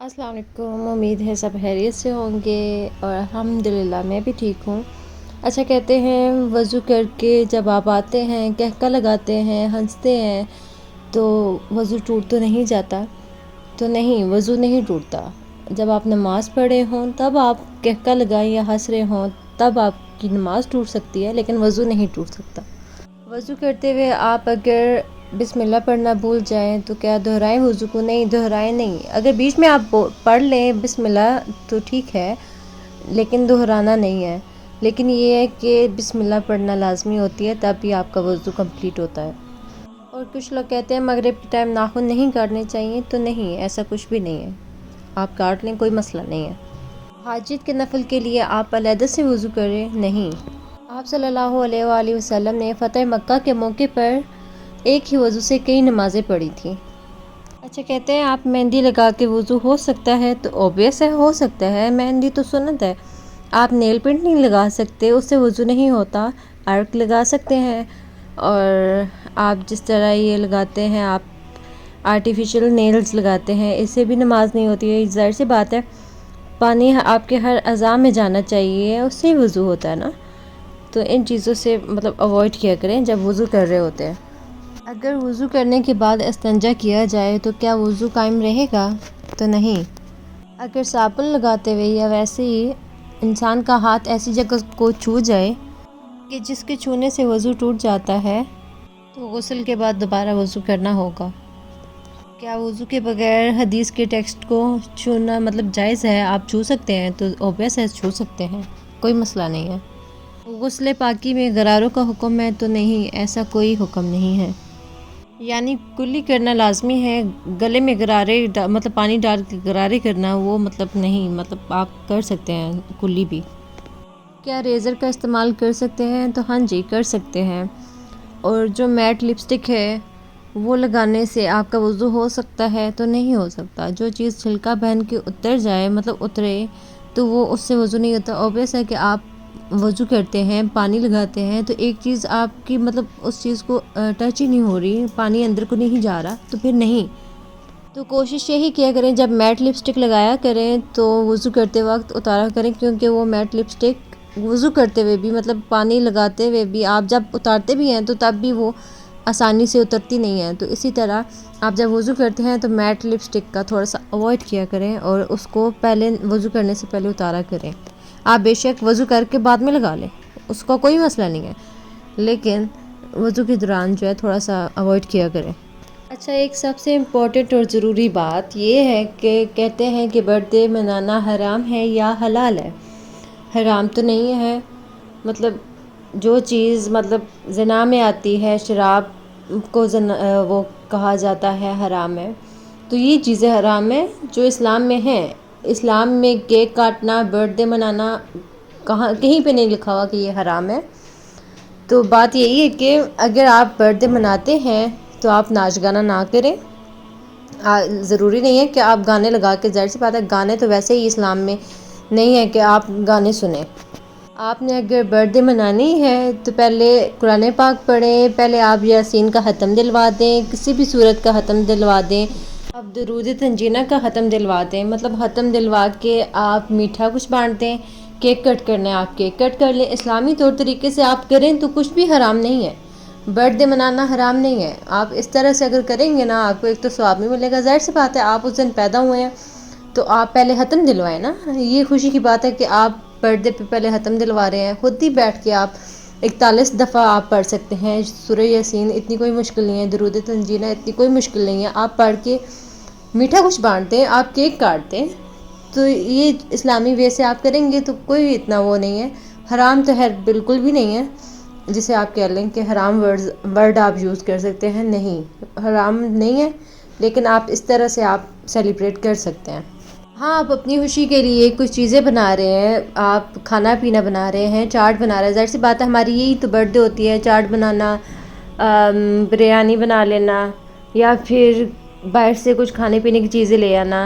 अस्सलाम वालेकुम। उम्मीद है सब खैरियत से होंगे और अल्हम्दुलिल्लाह मैं भी ठीक हूँ। अच्छा, कहते हैं वज़ू करके जब आप आते हैं, कहका लगाते हैं, हंसते हैं तो वज़ू टूट तो नहीं जाता? तो नहीं, वज़ू नहीं टूटता। जब आप नमाज़ पढ़े हों तब आप कहका लगाएं या हंस रहे हों तब आपकी नमाज़ टूट सकती है, लेकिन वज़ू नहीं टूट सकता। वज़ू करते हुए आप अगर बिस्मिल्लाह पढ़ना भूल जाएं तो क्या दोहराएं वज़ू को? नहीं, दोहराएं नहीं। अगर बीच में आप पढ़ लें बिस्मिल्लाह तो ठीक है, लेकिन दोहराना नहीं है। लेकिन ये है कि बिस्मिल्लाह पढ़ना लाजमी होती है, तब भी आपका वज़ू कंप्लीट होता है। और कुछ लोग कहते हैं मगरिब के टाइम नाखून नहीं काटने चाहिए, तो नहीं, ऐसा कुछ भी नहीं है। आप काट लें, कोई मसला नहीं है। हाजित के नफल के लिए आप अलहदा से वज़ू करें? नहीं। आप सल्लल्लाहु अलैहि वसल्लम ने फ़तह मक्का के मौके पर एक ही वज़ू से कई नमाज़ें पढ़ी थी। अच्छा, कहते हैं आप मेहंदी लगा के वज़ू हो सकता है? तो ऑब्वियस है, हो सकता है। मेहंदी तो सुन्नत है। आप नेल पेंट नहीं लगा सकते, उससे वज़ू नहीं होता। अर्क लगा सकते हैं, और आप जिस तरह ये लगाते हैं, आप आर्टिफिशियल नेल्स लगाते हैं, इससे भी नमाज नहीं होती है। ज़ाहिर सी बात है, पानी आपके हर अज़ा में जाना चाहिए, उससे ही वज़ू होता है ना। तो इन चीज़ों से मतलब अवॉइड किया करें जब वज़ू कर रहे होते हैं। अगर वज़ू करने के बाद इस्तिंजा किया जाए तो क्या वज़ू कायम रहेगा? तो नहीं। अगर साबुन लगाते हुए या वैसे ही इंसान का हाथ ऐसी जगह को छू जाए कि जिसके छूने से वज़ू टूट जाता है, तो गुस्ल के बाद दोबारा वज़ू करना होगा। क्या वज़ू के बगैर हदीस के टेक्स्ट को छूना मतलब जायज़ है? आप छू सकते हैं, तो ऑब्वियस है छू सकते हैं, कोई मसला नहीं है। गुस्ल पाकी में गरारों का हुक्म है? तो नहीं, ऐसा कोई हुक्म नहीं है। यानी कुल्ली करना लाजमी है, गले में गरारे मतलब पानी डाल के गरारे करना वो मतलब नहीं, मतलब आप कर सकते हैं कुल्ली भी। क्या रेज़र का इस्तेमाल कर सकते हैं? तो हाँ जी, कर सकते हैं। और जो मैट लिपस्टिक है वो लगाने से आपका वज़ू हो सकता है? तो नहीं हो सकता। जो चीज़ छिलका पहन के उतर जाए मतलब उतरे, तो वो उससे वज़ू नहीं होता। ऑब्वियस है कि आप वज़ू करते हैं, पानी लगाते हैं, तो एक चीज़ आपकी मतलब उस चीज़ को टच ही नहीं हो रही, पानी अंदर को नहीं जा रहा, तो फिर नहीं। तो कोशिश यही किया करें जब मैट लिपस्टिक लगाया करें तो वज़ू करते वक्त उतारा करें, क्योंकि वो मैट लिपस्टिक वज़ू करते हुए भी मतलब पानी लगाते हुए भी आप जब उतारते भी हैं तो तब भी वो आसानी से उतरती नहीं है। तो इसी तरह आप जब वज़ू करते हैं तो मैट लिपस्टिक का थोड़ा सा अवॉइड किया करें और उसको पहले वज़ू करने से पहले उतारा करें। आप बेशक वज़ू करके बाद में लगा लें, उसका कोई मसला नहीं है, लेकिन वज़ू के दौरान जो है थोड़ा सा अवॉइड किया करें। अच्छा, एक सबसे इम्पॉर्टेंट और ज़रूरी बात ये है कि कहते हैं कि बर्थडे मनाना हराम है या हलाल है? हराम तो नहीं है। मतलब जो चीज़ मतलब ज़िना में आती है, शराब को वो कहा जाता है हराम है, तो ये चीज़ें हराम है जो इस्लाम में हैं। इस्लाम में केक काटना, बर्थडे मनाना कहाँ कहीं पे नहीं लिखा हुआ कि ये हराम है। तो बात यही है कि अगर आप बर्थडे मनाते हैं तो आप नाच गाना ना करें। ज़रूरी नहीं है कि आप गाने लगा के, ज़ाहिर सी बात है गाने तो वैसे ही इस्लाम में नहीं है कि आप गाने सुने। आपने अगर बर्थडे मनानी है तो पहले कुरान पाक पढ़ें, पहले आप यासीन का ख़त्म दिलवा दें, किसी भी सूरत का ख़त्म दिलवा दें, आप दरूद तंजीना का ख़त्म दिलवा दें। मतलब ख़त्म दिलवा के आप मीठा कुछ बांट दें। केक कट करना है, आप केक कट कर लें। इस्लामी तौर तरीके से आप करें तो कुछ भी हराम नहीं है। बर्थडे मनाना हराम नहीं है। आप इस तरह से अगर करेंगे ना, आपको एक तो सवाब भी मिलेगा। ज़ाहिर सी बात है, आप उस दिन पैदा हुए हैं तो आप पहले ख़त्म दिलवाएं ना। ये खुशी की बात है कि आप बर्थडे पे पहले ख़त्म दिलवा रहे हैं। खुद ही बैठ के आप 41 दफ़ा आप पढ़ सकते हैं सूरह यासीन, इतनी कोई मुश्किल नहीं है। दरूद तंजीना इतनी कोई मुश्किल नहीं है। आप पढ़ के मीठा कुछ बांटते हैं, आप केक काटते हैं, तो ये इस्लामी वे से आप करेंगे तो कोई इतना वो नहीं है। हराम तो है बिल्कुल भी नहीं है जिसे आप कह लें कि हराम वर्ड आप यूज़ कर सकते हैं। नहीं, हराम नहीं है, लेकिन आप इस तरह से आप सेलिब्रेट कर सकते हैं। हाँ, आप अपनी खुशी के लिए कुछ चीज़ें बना रहे हैं, आप खाना पीना बना रहे हैं, चाट बना रहे हैं। ज़ाहिर सी बात है, हमारी यही तो बर्थडे होती है, चाट बनाना, बिरयानी बना लेना, या फिर बाहर से कुछ खाने पीने की चीज़ें ले आना,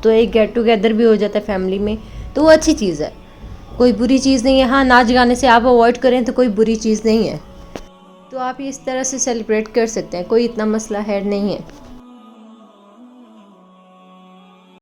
तो एक गेट टुगेदर भी हो जाता है फैमिली में, तो वो अच्छी चीज़ है, कोई बुरी चीज़ नहीं है। हाँ, नाच गाने से आप अवॉइड करें तो कोई बुरी चीज़ नहीं है। तो आप इस तरह से सेलिब्रेट कर सकते हैं, कोई इतना मसला है नहीं है।